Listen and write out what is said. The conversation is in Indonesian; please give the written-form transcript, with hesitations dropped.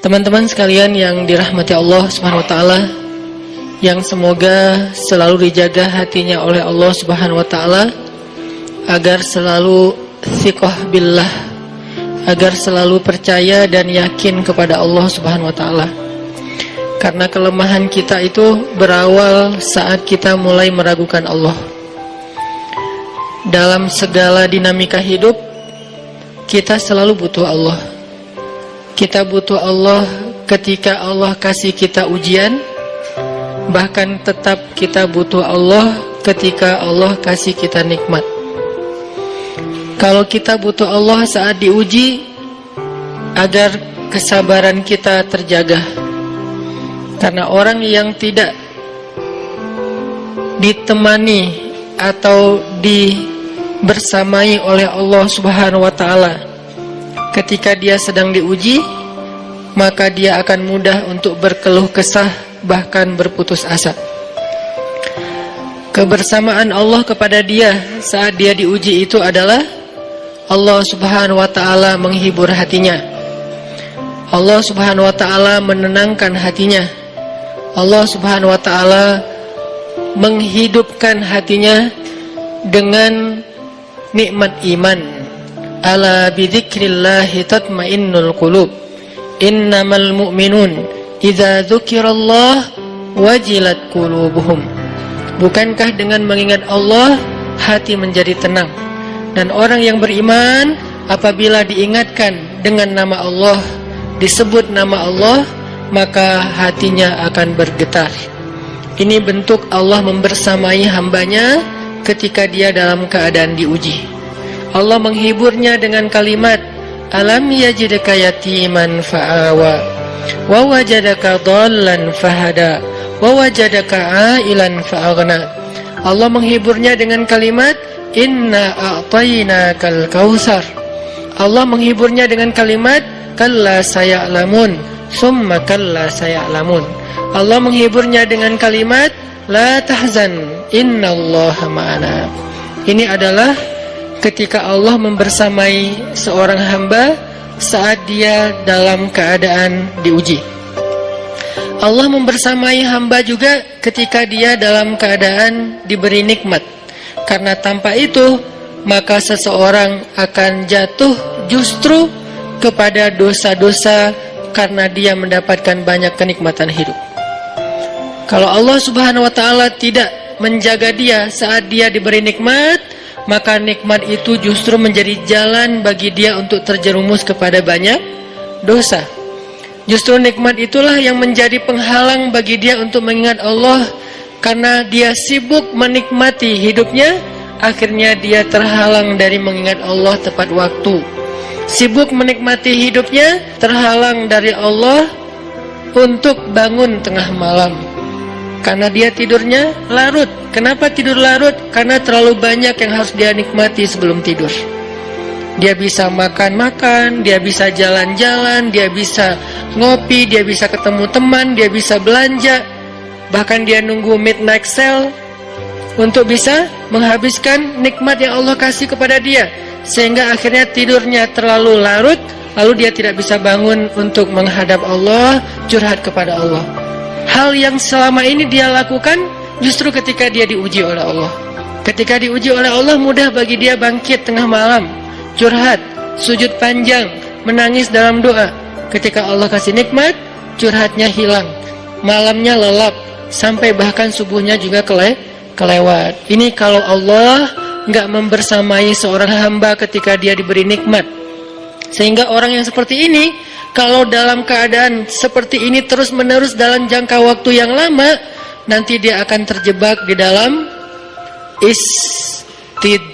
Teman-teman sekalian yang dirahmati Allah Subhanahu wa taala, yang semoga selalu dijaga hatinya oleh Allah Subhanahu wa taala agar selalu thiqah billah, agar selalu percaya dan yakin kepada Allah Subhanahu wa taala. Karena kelemahan kita itu berawal saat kita mulai meragukan Allah. Dalam segala dinamika hidup, kita selalu butuh Allah. Kita butuh Allah ketika Allah kasih kita ujian. Bahkan tetap kita butuh Allah ketika Allah kasih kita nikmat. Kalau kita butuh Allah saat diuji, agar kesabaran kita terjaga. Karena orang yang tidak ditemani atau dibersamai oleh Allah Subhanahu wa taala ketika dia sedang diuji, maka dia akan mudah untuk berkeluh kesah, bahkan berputus asa. Kebersamaan Allah kepada dia saat dia diuji itu adalah Allah Subhanahu wa taala menghibur hatinya. Allah Subhanahu wa taala menenangkan hatinya. Allah Subhanahu wa taala menghidupkan hatinya dengan nikmat iman. Ala bidzikrillahi tatmainnul qulub. Innamal mu'minun idza dzukirallah wajilat qulubuhum. Bukankah dengan mengingat Allah hati menjadi tenang? Dan orang yang beriman apabila diingatkan dengan nama Allah, disebut nama Allah, maka hatinya akan bergetar. Ini bentuk Allah membersamai hambanya ketika dia dalam keadaan diuji. Allah menghiburnya dengan kalimat, alam yajidka yatiman fa'awa wa wajadaka dhallan fahada wa wajadaka ailan fa'aghna. Allah menghiburnya dengan kalimat, inna a'tainakal kautsar. Allah menghiburnya dengan kalimat, kalla saya'lamun summa kalla saya'lamun. Allah menghiburnya dengan kalimat, la tahzan innallaha ma'ana. Ini adalah ketika Allah membersamai seorang hamba saat dia dalam keadaan diuji. Allah membersamai hamba juga ketika dia dalam keadaan diberi nikmat. Karena tanpa itu, maka seseorang akan jatuh justru kepada dosa-dosa karena dia mendapatkan banyak kenikmatan hidup. Kalau Allah Subhanahu wa taala tidak menjaga dia saat dia diberi nikmat, maka nikmat itu justru menjadi jalan bagi dia untuk terjerumus kepada banyak dosa. Justru nikmat itulah yang menjadi penghalang bagi dia untuk mengingat Allah. Karena dia sibuk menikmati hidupnya, akhirnya dia terhalang dari mengingat Allah tepat waktu. Sibuk menikmati hidupnya, terhalang dari Allah untuk bangun tengah malam. Karena dia tidurnya larut. Kenapa tidur larut? Karena terlalu banyak yang harus dia nikmati sebelum tidur. Dia bisa makan-makan, dia bisa jalan-jalan, dia bisa ngopi, dia bisa ketemu teman, dia bisa belanja. Bahkan dia nunggu midnight sale untuk bisa menghabiskan nikmat yang Allah kasih kepada dia. Sehingga akhirnya tidurnya terlalu larut, lalu dia tidak bisa bangun untuk menghadap Allah, curhat kepada Allah. Hal yang selama ini dia lakukan justru ketika dia diuji oleh Allah. Ketika diuji oleh Allah, mudah bagi dia bangkit tengah malam, curhat, sujud panjang, menangis dalam doa. Ketika Allah kasih nikmat, curhatnya hilang, malamnya lelap, sampai bahkan subuhnya juga kelewat. Ini kalau Allah enggak membersamai seorang hamba ketika dia diberi nikmat. Sehingga orang yang seperti ini, kalau dalam keadaan seperti ini terus-menerus dalam jangka waktu yang lama, nanti dia akan terjebak di dalam istidraj.